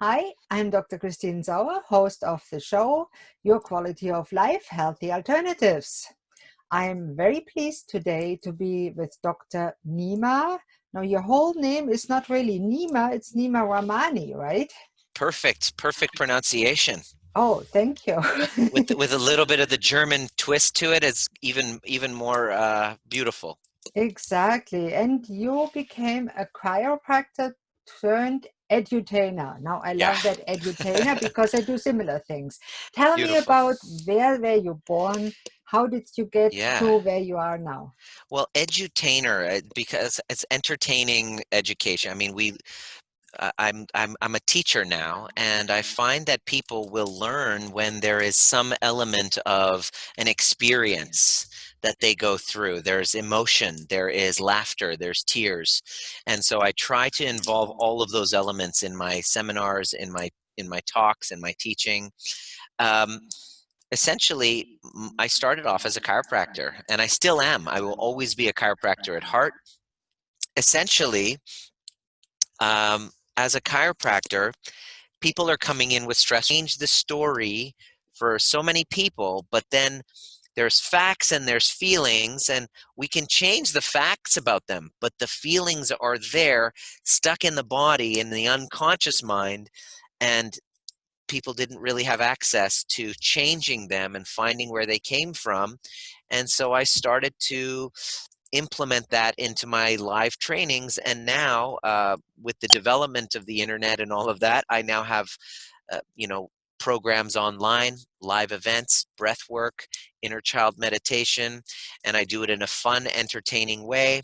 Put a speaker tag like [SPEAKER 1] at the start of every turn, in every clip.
[SPEAKER 1] Hi, I'm Dr. Christine Sauer, host of the show Your Quality of Life Healthy Alternatives. I'm very pleased today to be with Dr. Nima. Now, your whole name is not really Nima, it's Nima Rahmany, right?
[SPEAKER 2] Perfect pronunciation.
[SPEAKER 1] Oh, thank you.
[SPEAKER 2] With a little bit of the German twist to it, it's even more beautiful.
[SPEAKER 1] Exactly. And you became a chiropractor turned edutainer. Now, I
[SPEAKER 2] Yeah,
[SPEAKER 1] love that edutainer because I do similar things. Tell me
[SPEAKER 2] beautiful.
[SPEAKER 1] about where were you born? How did you get
[SPEAKER 2] Yeah.
[SPEAKER 1] to where you are now?
[SPEAKER 2] Well, edutainer, because it's entertaining education. I mean, I'm a teacher now, and I find that people will learn when there is some element of an experience that they go through. There's emotion, there is laughter, there's tears. And so I try to involve all of those elements in my seminars, in my talks, in my teaching. Um, Essentially, I started off as a chiropractor, and I still am. I will always be a chiropractor at heart. Essentially, as a chiropractor, people are coming in with stress. Change the story for so many people, but then there's facts and there's feelings, and we can change the facts about them, but the feelings are there, stuck in the body, in the unconscious mind, and people didn't really have access to changing them and finding where they came from. And so I started to implement that into my live trainings. And now, with the development of the internet and all of that, I now have, uh, you know, programs online, live events, breath work, inner child meditation, and I do it in a fun, entertaining way.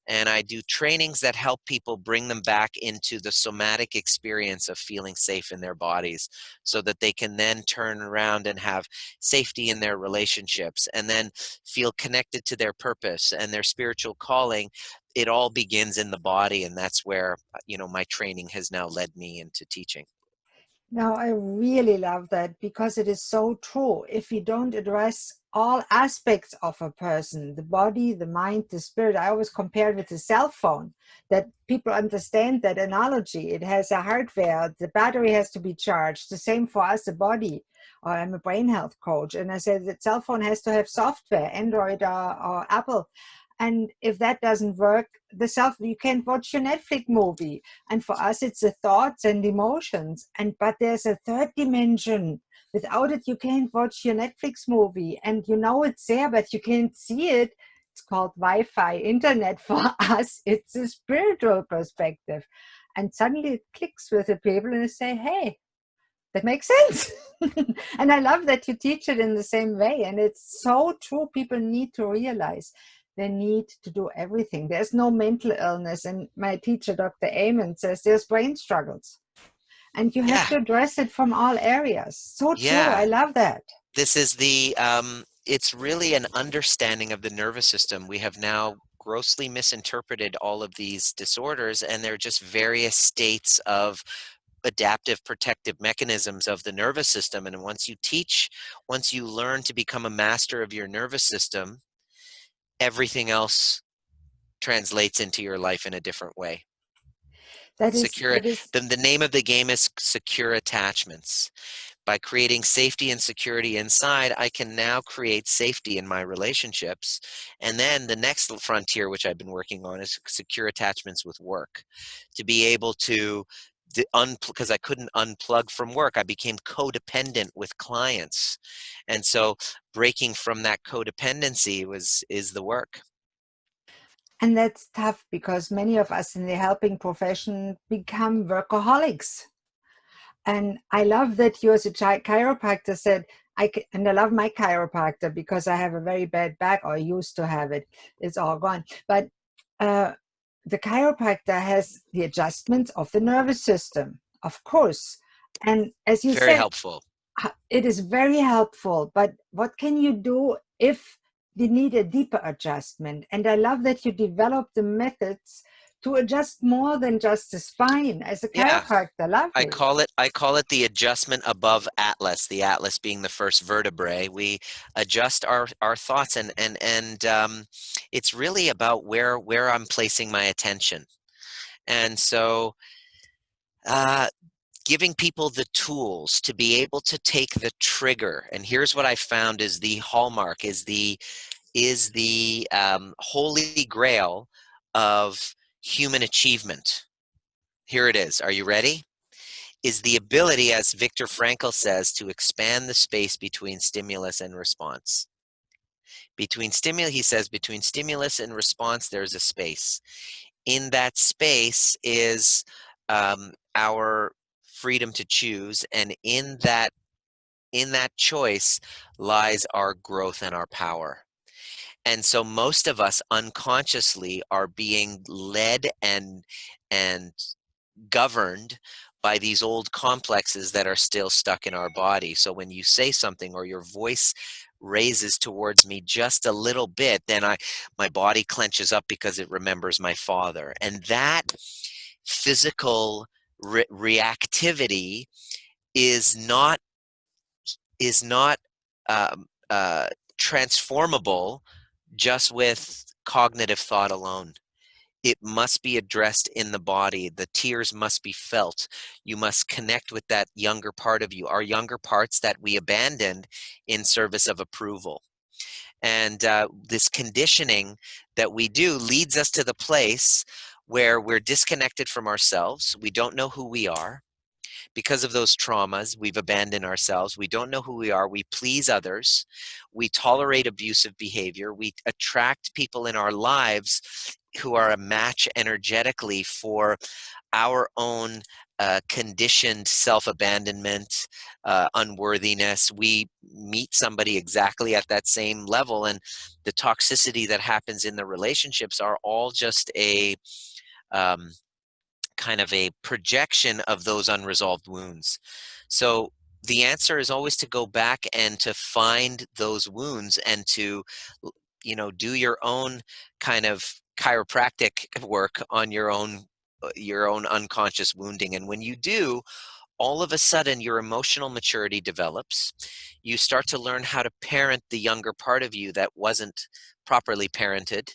[SPEAKER 2] And I do trainings that help people bring them back into the somatic experience of feeling safe in their bodies so that they can then turn around and have safety in their relationships and then feel connected to their purpose and their spiritual calling. It all begins in the body, and that's where my training has now led me into teaching.
[SPEAKER 1] Now, I really love that because it is so true. If we don't address all aspects of a person, the body, the mind, the spirit, I always compare it with the cell phone, that people understand that analogy. It has a hardware, the battery has to be charged. The same for us, the body. Or I'm a brain health coach, and I said the cell phone has to have software, Android or Apple. And if that doesn't work, you can't watch your Netflix movie. And for us, it's the thoughts and emotions. But there's a third dimension. Without it, you can't watch your Netflix movie. And you know it's there, but you can't see it. It's called Wi-Fi, internet for us. It's a spiritual perspective. And suddenly it clicks with the people and they say, hey, that makes sense. And I love that you teach it in the same way. And it's so true. People need to realize they need to do everything. There's no mental illness. And my teacher, Dr. Amen, says there's brain struggles. And you have
[SPEAKER 2] Yeah,
[SPEAKER 1] to address it from all areas. So true. I
[SPEAKER 2] yeah.
[SPEAKER 1] love that.
[SPEAKER 2] This is it's really an understanding of the nervous system. We have now grossly misinterpreted all of these disorders, and they're just various states of adaptive protective mechanisms of the nervous system. And once you learn to become a master of your nervous system, everything else translates into your life in a different way.
[SPEAKER 1] That is,
[SPEAKER 2] Secure,
[SPEAKER 1] that is
[SPEAKER 2] the name of the game is secure attachments. By creating safety and security inside, I can now create safety in my relationships. And then the next frontier, which I've been working on, is secure attachments with work. To be able to, because I couldn't unplug from work, I became codependent with clients. And so breaking from that codependency is the work.
[SPEAKER 1] and that's tough because many of us in the helping profession become workaholics. And I love that you, as a chiropractor, said, and I love my chiropractor because I have a very bad back, or I used to have it. It's all gone. But uh, the chiropractor has the adjustments of the nervous system, of course. And as you
[SPEAKER 2] Very
[SPEAKER 1] said,
[SPEAKER 2] helpful.
[SPEAKER 1] it is very helpful. But what can you do if they need a deeper adjustment? And I love that you develop the methods to adjust more than just the spine as a
[SPEAKER 2] Yeah.
[SPEAKER 1] chiropractor. Lovely.
[SPEAKER 2] I call it the adjustment above atlas, the atlas being the first vertebrae. We adjust our thoughts, and it's really about where I'm placing my attention. And so uh, giving people the tools to be able to take the trigger. And here's what I found is the hallmark, is the holy grail of human achievement. Here it is. Are you ready? Is the ability, as Viktor Frankl says, to expand the space between stimulus and response. He says, between stimulus and response, there's a space. In that space is our freedom to choose, and in that choice lies our growth and our power. And so most of us unconsciously are being led and governed by these old complexes that are still stuck in our body. So when you say something or your voice raises towards me just a little bit, then my body clenches up because it remembers my father. And that physical reactivity is not um, transformable just with cognitive thought alone. It must be addressed in the body. The tears must be felt. You must connect with that younger part of you, our younger parts that we abandoned in service of approval. And this conditioning that we do leads us to the place where we're disconnected from ourselves. We don't know who we are. Because of those traumas, we've abandoned ourselves. We don't know who we are. We please others. We tolerate abusive behavior. We attract people in our lives who are a match energetically for our own conditioned self-abandonment, unworthiness. We meet somebody exactly at that same level, and the toxicity that happens in the relationships are all just a um, kind of a projection of those unresolved wounds. So the answer is always to go back and to find those wounds and to, do your own kind of chiropractic work on your own unconscious wounding. And when you do, all of a sudden your emotional maturity develops. You start to learn how to parent the younger part of you that wasn't properly parented,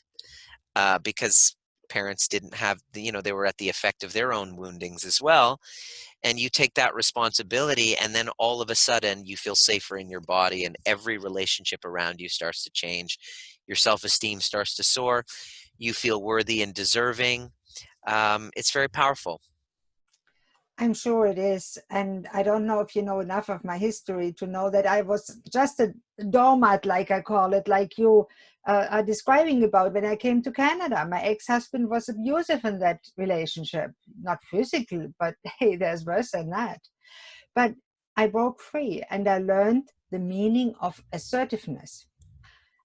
[SPEAKER 2] because parents didn't have they were at the effect of their own woundings as well. And you take that responsibility, and then all of a sudden you feel safer in your body, and every relationship around you starts to change. Your self-esteem starts to soar. You feel worthy and deserving. It's very powerful.
[SPEAKER 1] I'm sure it is. And I don't know if you know enough of my history to know that I was just a doormat, like I call it, like you are describing about when I came to Canada. My ex-husband was abusive in that relationship, not physical, but hey, there's worse than that. But I broke free and I learned the meaning of assertiveness.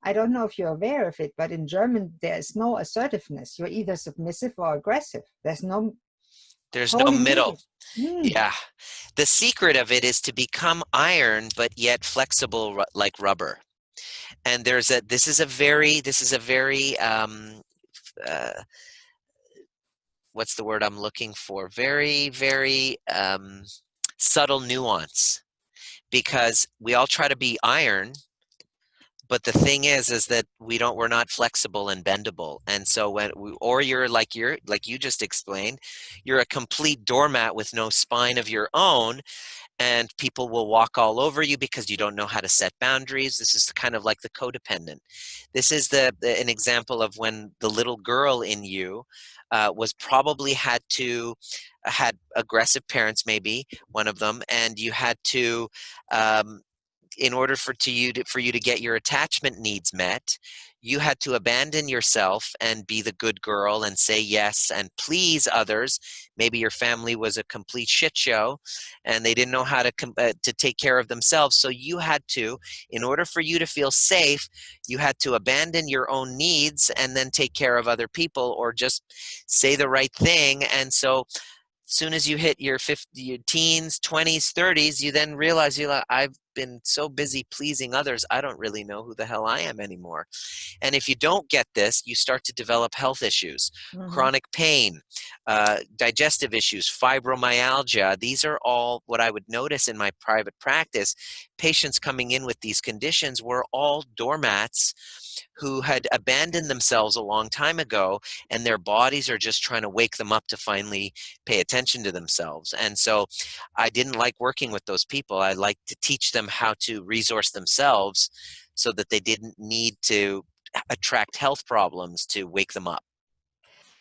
[SPEAKER 1] I don't know if you're aware of it, but in German, there's no assertiveness. You're either submissive or aggressive. There's no
[SPEAKER 2] There's no
[SPEAKER 1] holy
[SPEAKER 2] middle.
[SPEAKER 1] middle. Mm.
[SPEAKER 2] Yeah. The secret of it is to become iron, but yet flexible like rubber. And this is a very uh, what's the word I'm looking for? Very, very subtle nuance, because we all try to be iron, but the thing is that we're not flexible and bendable. And so or you're like you just explained, you're a complete doormat with no spine of your own, and people will walk all over you because you don't know how to set boundaries. This is kind of like the codependent. This is an example of when the little girl in you was probably had aggressive parents, maybe one of them, and you had to in order for you to get your attachment needs met, you had to abandon yourself and be the good girl and say yes and please others. Maybe your family was a complete shit show and they didn't know how to take care of themselves. So you had to, in order for you to feel safe, you had to abandon your own needs and then take care of other people, or just say the right thing. And so soon as you hit your teens, 20s, 30s, you then realize you're like, I've been so busy pleasing others, I don't really know who the hell I am anymore. And if you don't get this, you start to develop health issues,
[SPEAKER 1] Mhm.
[SPEAKER 2] chronic pain, digestive issues, fibromyalgia. These are all what I would notice in my private practice. Patients coming in with these conditions were all doormats who had abandoned themselves a long time ago, and their bodies are just trying to wake them up to finally pay attention to themselves. And so I didn't like working with those people. I liked to teach them how to resource themselves so that they didn't need to attract health problems to wake them up.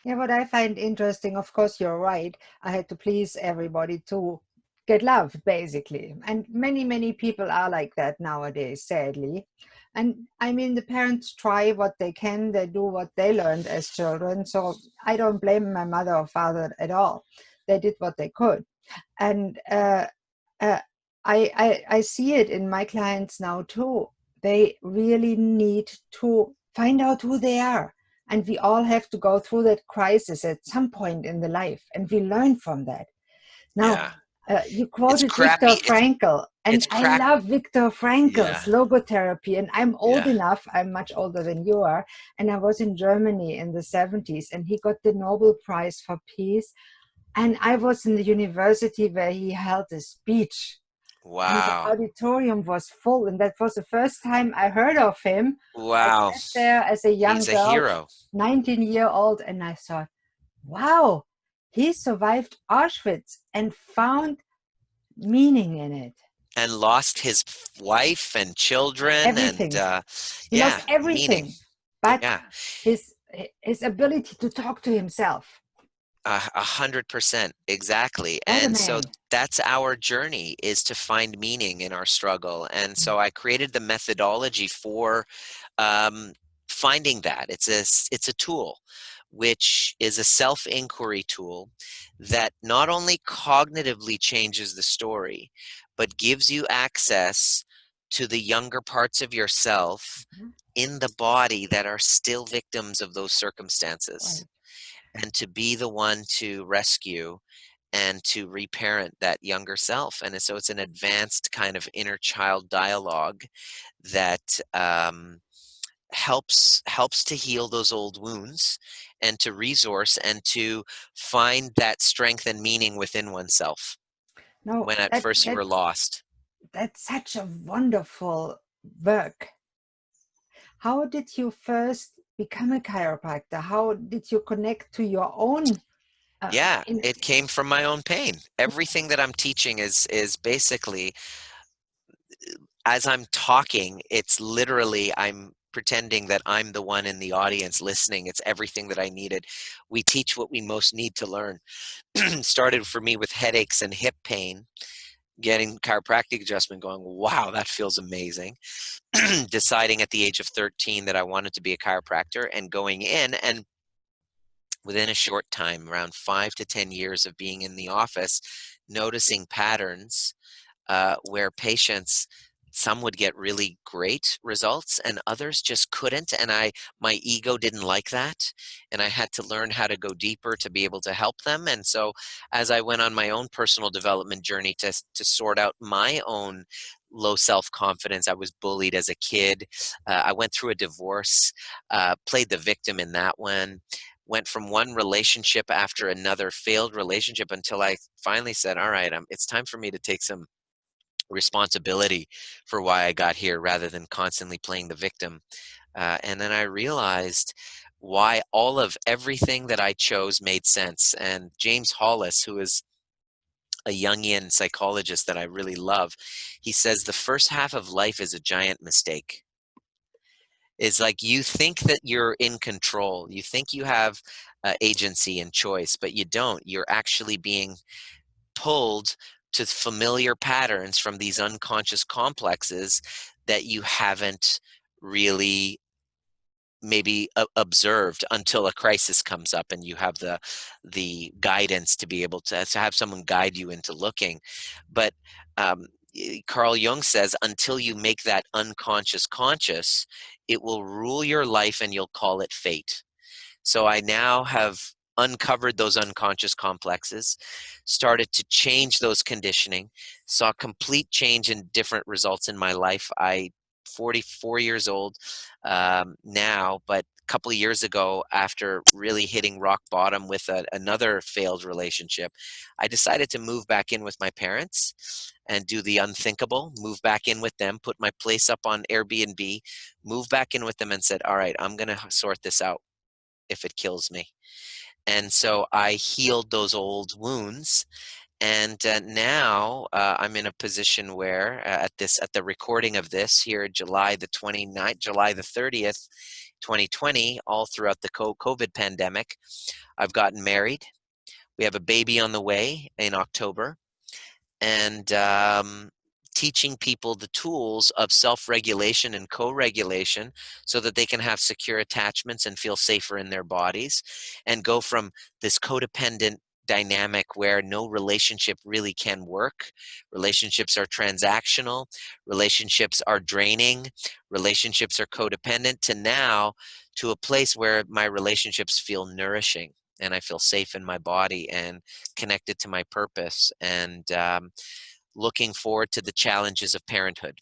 [SPEAKER 1] Yeah, what I find interesting, of course, you're right. I had to please everybody to get loved, basically. And many, many people are like that nowadays, sadly. And I mean, the parents try what they can, they do what they learned as children. So I don't blame my mother or father at all. They did what they could. And uh, I see it in my clients now too. They really need to find out who they are, and we all have to go through that crisis at some point in the life, and we learn from that. Now,
[SPEAKER 2] Yeah.
[SPEAKER 1] you
[SPEAKER 2] It's
[SPEAKER 1] quoted Viktor
[SPEAKER 2] crappy.
[SPEAKER 1] Frankl, and
[SPEAKER 2] It's
[SPEAKER 1] I
[SPEAKER 2] crack.
[SPEAKER 1] love Viktor
[SPEAKER 2] Yeah.
[SPEAKER 1] Frankl's logotherapy. And I'm old
[SPEAKER 2] Yeah.
[SPEAKER 1] enough, I'm much older than you are, and I was in Germany in the 70s, and he got the Nobel Prize for Peace. And I was in the university where he held a speech, and the
[SPEAKER 2] Wow.
[SPEAKER 1] auditorium was full. And that was the first time I heard of him. I
[SPEAKER 2] Wow.
[SPEAKER 1] sat there as a young
[SPEAKER 2] He's a
[SPEAKER 1] girl,
[SPEAKER 2] hero.
[SPEAKER 1] 19-year-old, and I thought, wow, he survived Auschwitz and found meaning in it.
[SPEAKER 2] And lost his wife and children and
[SPEAKER 1] Everything. He lost
[SPEAKER 2] yeah, meaning.
[SPEAKER 1] everything, but
[SPEAKER 2] Yeah.
[SPEAKER 1] his his ability to talk to himself.
[SPEAKER 2] 100%, exactly.
[SPEAKER 1] What a
[SPEAKER 2] And so
[SPEAKER 1] man.
[SPEAKER 2] that's our journey, is to find meaning in our struggle. And so I created the methodology for um, finding that. It's a tool, which is a self-inquiry tool that not only cognitively changes the story, but gives you access to the younger parts of yourself
[SPEAKER 1] Mhm.
[SPEAKER 2] in the body that are still victims of those circumstances,
[SPEAKER 1] Right.
[SPEAKER 2] and to be the one to rescue and to reparent that younger self. And so it's an advanced kind of inner child dialogue that helps to heal those old wounds and to resource and to find that strength and meaning within oneself
[SPEAKER 1] No,
[SPEAKER 2] when at first you were lost.
[SPEAKER 1] that's such a wonderful work. How did you first become a chiropractor? How did you connect to your own
[SPEAKER 2] Yeah,
[SPEAKER 1] in
[SPEAKER 2] it came from my own pain. Everything that I'm teaching is basically, as I'm talking, it's literally I'm pretending that I'm the one in the audience listening. It's everything that I needed. We teach what we most need to learn. Started for me with headaches and hip pain, getting chiropractic adjustment going, wow, that feels amazing. Deciding at the age of 13 that I wanted to be a chiropractor and going in, and within a short time, around 5 to 10 years of being in the office, noticing patterns where patients, some would get really great results and others just couldn't, and my ego didn't like that, and I had to learn how to go deeper to be able to help them. And so as I went on my own personal development journey to sort out my own low self-confidence, I was bullied as a kid, I went through a divorce, played the victim in that one, went from one relationship after another failed relationship until I finally said, all right, it's time for me to take some responsibility for why I got here rather than constantly playing the victim. And then I realized why all of everything that I chose made sense. And James Hollis, who is a Jungian psychologist that I really love, he says the first half of life is a giant mistake. Is like you think that you're in control, you think you have agency and choice, but you don't. You're actually being pulled to familiar patterns from these unconscious complexes that you haven't really maybe observed until a crisis comes up and you have the guidance to be able to have someone guide you into looking. But Carl Jung says until you make that unconscious conscious, it will rule your life and you'll call it fate. So I now have uncovered those unconscious complexes, started to change those conditioning, saw complete change in different results in my life. I 44 years old now, but a couple of years ago, after really hitting rock bottom with another failed relationship, I decided to move back in with my parents and do the unthinkable, move back in with them, put my place up on Airbnb, move back in with them and said, all right, I'm going to sort this out if it kills me. And so I healed those old wounds. And now I'm in a position where at the recording of this here, July the 29th, July the 30th, 2020, all throughout the COVID pandemic, I've gotten married. We have a baby on the way in October, and teaching people the tools of self-regulation and co-regulation so that they can have secure attachments and feel safer in their bodies and go from this codependent dynamic where no relationship really can work. Relationships are transactional, relationships are draining, relationships are codependent, to now to a place where my relationships feel nourishing and I feel safe in my body and connected to my purpose, and looking forward to the challenges of parenthood.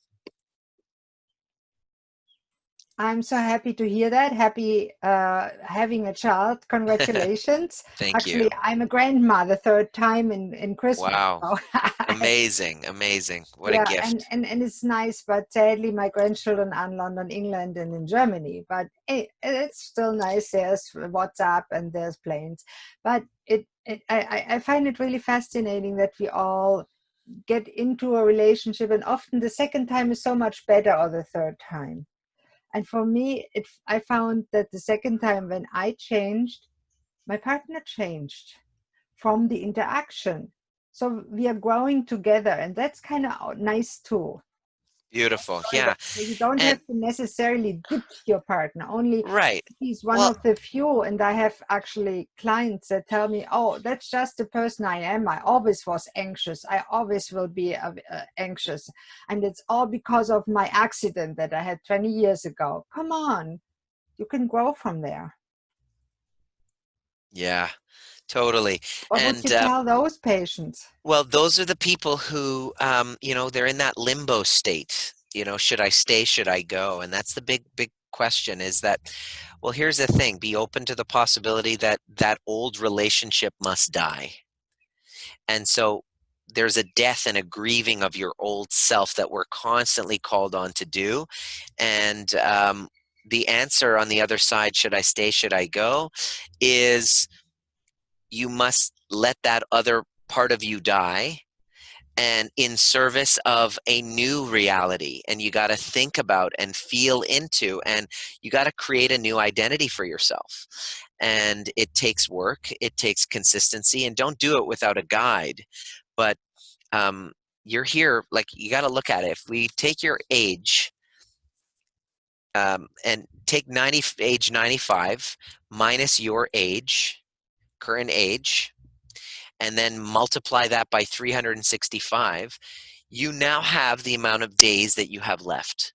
[SPEAKER 1] I'm so happy to hear that. Happy having a child. Congratulations.
[SPEAKER 2] Thank you.
[SPEAKER 1] Actually, I'm a grandmother, third time in Christmas.
[SPEAKER 2] Wow.
[SPEAKER 1] So
[SPEAKER 2] Amazing. Amazing. What a
[SPEAKER 1] yeah, and,
[SPEAKER 2] gift.
[SPEAKER 1] and and it's nice, but sadly my grandchildren are in London, England, and in Germany. But it's still nice. There's WhatsApp and there's planes. But I find it really fascinating that we all get into a relationship, and often the second time is so much better, or the third time. And for me, I found that the second time when I changed, my partner changed from the interaction. So we are growing together, and that's kind of nice too.
[SPEAKER 2] Beautiful.
[SPEAKER 1] Sorry,
[SPEAKER 2] Yeah.
[SPEAKER 1] you don't
[SPEAKER 2] And
[SPEAKER 1] have to necessarily ditch your partner. Only
[SPEAKER 2] right.
[SPEAKER 1] he's one
[SPEAKER 2] Well,
[SPEAKER 1] of the few, and I have actually clients that tell me, "Oh, that's just the person I am. I always was anxious. I always will be anxious, and it's all because of my accident that I had 20 years ago." Come on, you can grow from there.
[SPEAKER 2] yeah, totally.
[SPEAKER 1] What would
[SPEAKER 2] And
[SPEAKER 1] you tell those patients?
[SPEAKER 2] well, those are the people who, they're in that limbo state. Should I stay? Should I go? And that's the big, big question, is that, well, here's the thing: be open to the possibility that that old relationship must die. And so there's a death and a grieving of your old self that we're constantly called on to do. And the answer on the other side, should I stay, should I go, is you must let that other part of you die, and in service of a new reality. And you got to think about and feel into, and you got to create a new identity for yourself. And it takes work, it takes consistency, and don't do it without a guide. But um, you're here, like, you got to look at it. If we take your age, and take age 95 minus your age, current age, and then multiply that by 365, you now have the amount of days that you have left.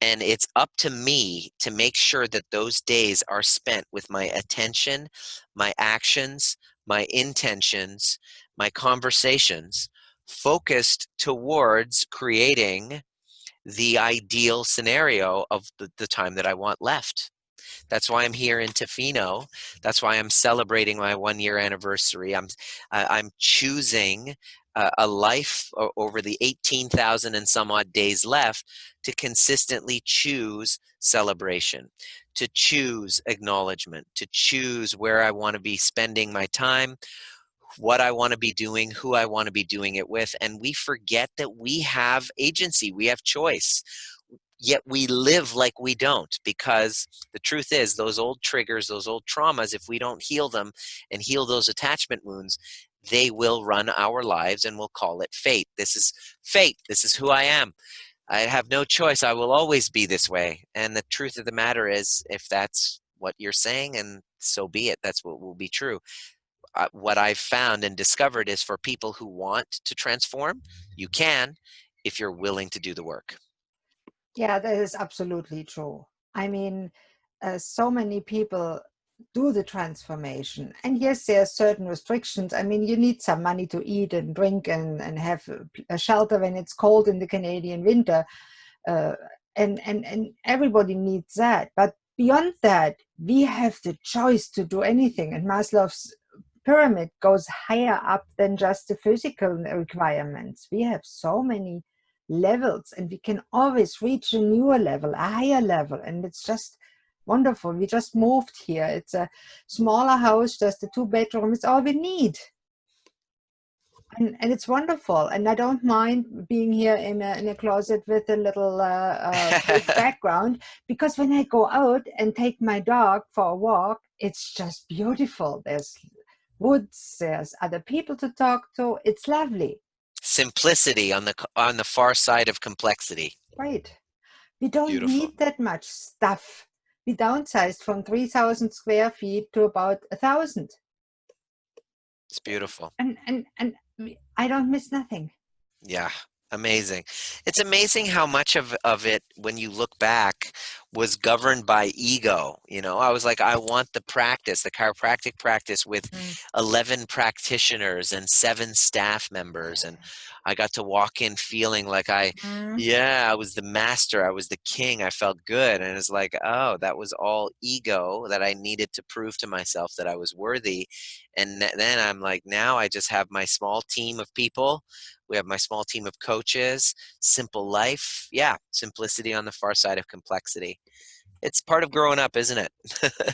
[SPEAKER 2] And it's up to me to make sure that those days are spent with my attention, my actions, my intentions, my conversations, focused towards creating the ideal scenario of the time that I want left. That's why I'm here in Tofino. That's why I'm celebrating my 1-year anniversary. I'm choosing a life over the 18,000 and some odd days left to consistently choose celebration, to choose acknowledgement, to choose where I want to be spending my time, what I want to be doing, who I want to be doing it with. And we forget that we have agency, we have choice. Yet we live like we don't, because the truth is, those old triggers, those old traumas, if we don't heal them and heal those attachment wounds, they will run our lives, and we'll call it fate. This is fate. This is who I am. I have no choice. I will always be this way. And the truth of the matter is, if that's what you're saying, and so be it, that's what will be true. What I've found and discovered is, for people who want to transform, you can, if you're willing to do the work.
[SPEAKER 1] Yeah, that is absolutely true. I mean, so many people do the transformation. And yes, there are certain restrictions. I mean, you need some money to eat and drink and have a shelter when it's cold in the Canadian winter. Uh, and everybody needs that. But beyond that, we have the choice to do anything. And Maslow's pyramid goes higher up than just the physical requirements. We have so many levels, and we can always reach a newer level, a higher level, and it's just wonderful. We just moved here. It's a smaller house, just a 2 bedroom. It's all we need. And it's wonderful, and I don't mind being here in a closet with a little brick background, because when I go out and take my dog for a walk, it's just beautiful. There's woods, there's other people to talk to. It's lovely,
[SPEAKER 2] Simplicity on the far side of complexity.
[SPEAKER 1] right? We don't
[SPEAKER 2] Beautiful.
[SPEAKER 1] need that much stuff. We downsized from 3,000 square feet to about 1,000,
[SPEAKER 2] It's beautiful.
[SPEAKER 1] and I don't miss nothing.
[SPEAKER 2] Yeah, amazing. It's amazing how much of it, when you look back, was governed by ego. You know, I was like, I want the practice, the chiropractic practice with
[SPEAKER 1] Mm.
[SPEAKER 2] 11 practitioners and 7 staff members. And I got to walk in feeling like
[SPEAKER 1] Mm.
[SPEAKER 2] I was the master, I was the king, I felt good. And it's like, oh, that was all ego that I needed to prove to myself that I was worthy. And then I'm like, now I just have my small team of people. We have my small team of coaches, simple life. Yeah, simplicity on the far side of complexity. It's part of growing up, isn't it?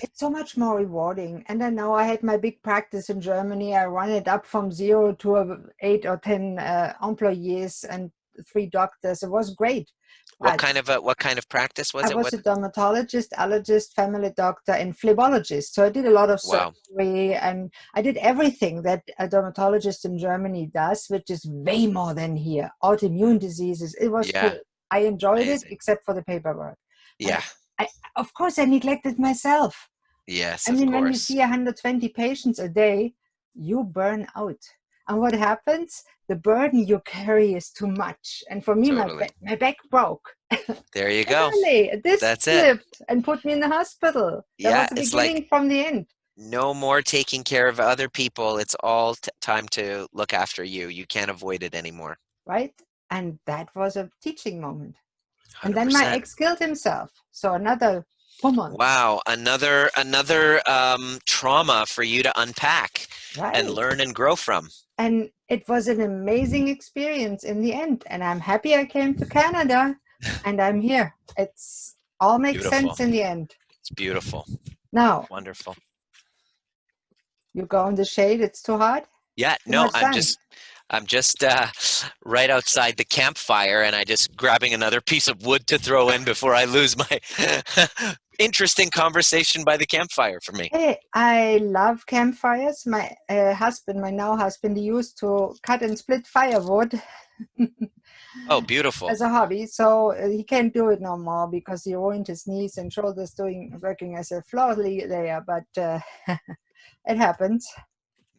[SPEAKER 1] It's so much more rewarding. And I know I had my big practice in Germany. I run it up from 0 to 8 or 10 employees and 3 doctors. It was great. But
[SPEAKER 2] What kind of practice
[SPEAKER 1] I
[SPEAKER 2] was it?
[SPEAKER 1] was
[SPEAKER 2] What?
[SPEAKER 1] a dermatologist, allergist, family doctor, and phlebologist. So I did a lot of
[SPEAKER 2] Wow.
[SPEAKER 1] surgery, and I did everything that a dermatologist in Germany does, which is way more than here. Autoimmune diseases. It was
[SPEAKER 2] Yeah,
[SPEAKER 1] cool. I enjoyed it,
[SPEAKER 2] amazing.
[SPEAKER 1] except for the paperwork. But
[SPEAKER 2] Yeah.
[SPEAKER 1] of course, I neglected myself.
[SPEAKER 2] Yes,
[SPEAKER 1] I
[SPEAKER 2] of
[SPEAKER 1] mean, when you
[SPEAKER 2] course.
[SPEAKER 1] see 120 patients a day, you burn out. And what happens? The burden you carry is too much. And for me,
[SPEAKER 2] Totally.
[SPEAKER 1] my back broke.
[SPEAKER 2] There you go.
[SPEAKER 1] Literally, a disc
[SPEAKER 2] That's it.
[SPEAKER 1] slipped and put me in the hospital. That
[SPEAKER 2] Yeah,
[SPEAKER 1] was the
[SPEAKER 2] it's like
[SPEAKER 1] beginning from the end,
[SPEAKER 2] no more taking care of other people. It's all time to look after you. You can't avoid it anymore.
[SPEAKER 1] right? And that was a teaching moment. And then my
[SPEAKER 2] 100%.
[SPEAKER 1] ex killed himself. So another woman,
[SPEAKER 2] Wow, another trauma for you to unpack and
[SPEAKER 1] right?
[SPEAKER 2] learn and grow from.
[SPEAKER 1] And it was an amazing experience in the end. And I'm happy I came to Canada and I'm here. It's all makes
[SPEAKER 2] Beautiful.
[SPEAKER 1] sense in the end.
[SPEAKER 2] It's beautiful.
[SPEAKER 1] Now,
[SPEAKER 2] Wonderful.
[SPEAKER 1] you go in the shade, it's too hot,
[SPEAKER 2] Yeah,
[SPEAKER 1] too
[SPEAKER 2] no,
[SPEAKER 1] much sun,
[SPEAKER 2] I'm just right outside the campfire, and I just grabbing another piece of wood to throw in before I lose my interesting conversation by the campfire for me.
[SPEAKER 1] Hey, I love campfires. My husband, my now husband, he used to cut and split firewood
[SPEAKER 2] Oh, beautiful.
[SPEAKER 1] as a hobby. So he can't do it no more because he ruined his knees and shoulders doing working as a floor layer. But it happens.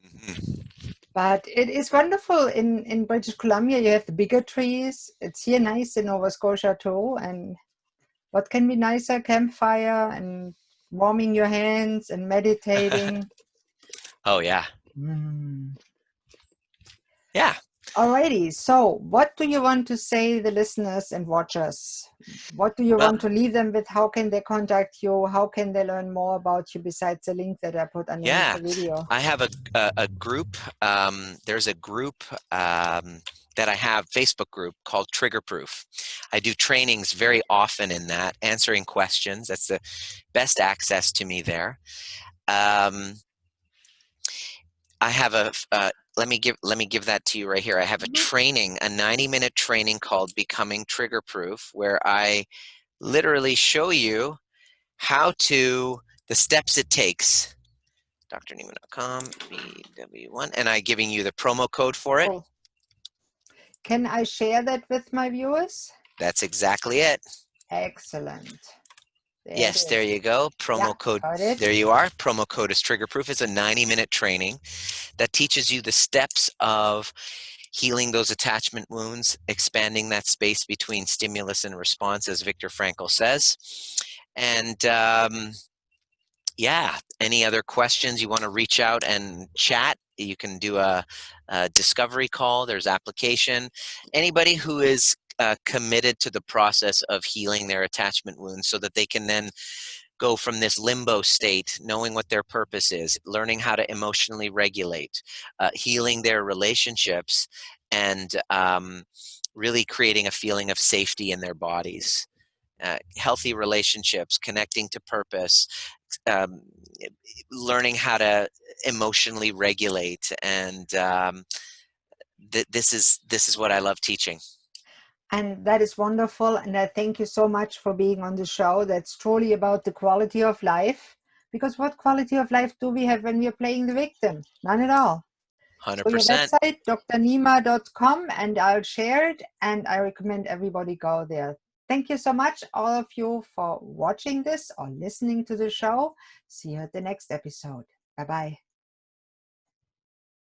[SPEAKER 2] Mhm.
[SPEAKER 1] But it is wonderful in British Columbia. You have the bigger trees. It's here nice in Nova Scotia too. And what can be nicer? Campfire and warming your hands and meditating.
[SPEAKER 2] Oh, yeah.
[SPEAKER 1] Mm.
[SPEAKER 2] Yeah.
[SPEAKER 1] Alrighty, so what do you want to say the listeners and watchers? What do you
[SPEAKER 2] Well,
[SPEAKER 1] want to leave them with? How can they contact you? How can they learn more about you besides the link that I put underneath
[SPEAKER 2] yeah.
[SPEAKER 1] the video?
[SPEAKER 2] I have a group. There's a group that I have, Facebook group called Trigger Proof. I do trainings very often in that, answering questions. That's the best access to me there. Um, I have let me give that to you right here. I have a
[SPEAKER 1] Mhm.
[SPEAKER 2] training, a 90-minute training called Becoming Trigger Proof, where I literally show you how to the steps it takes. drnima.com BW1, and I'm giving you the promo code for it.
[SPEAKER 1] Cool. Can I share that with my viewers?
[SPEAKER 2] That's exactly it.
[SPEAKER 1] Excellent. There it
[SPEAKER 2] Yes, there
[SPEAKER 1] is.
[SPEAKER 2] you go.
[SPEAKER 1] Yeah,
[SPEAKER 2] Promo code.
[SPEAKER 1] got it.
[SPEAKER 2] There you are. Promo code is Trigger Proof. It's a 90-minute training that teaches you the steps of healing those attachment wounds, expanding that space between stimulus and response, as Viktor Frankl says. And yeah, any other questions you want to reach out and chat, you can do a discovery call. There's application. Anybody who is committed to the process of healing their attachment wounds so that they can then go from this limbo state, knowing what their purpose is, learning how to emotionally regulate, healing their relationships, and really creating a feeling of safety in their bodies. Healthy relationships, connecting to purpose, um, learning how to emotionally regulate, and this is what I love teaching.
[SPEAKER 1] And that is wonderful. And I thank you so much for being on the show. That's truly about the quality of life. Because what quality of life do we have when we are playing the victim? None at all. So your
[SPEAKER 2] 100%.
[SPEAKER 1] website, drnima.com, and I'll share it, and I recommend everybody go there. Thank you so much, all of you, for watching this or listening to the show. See you at the next episode. Bye-bye.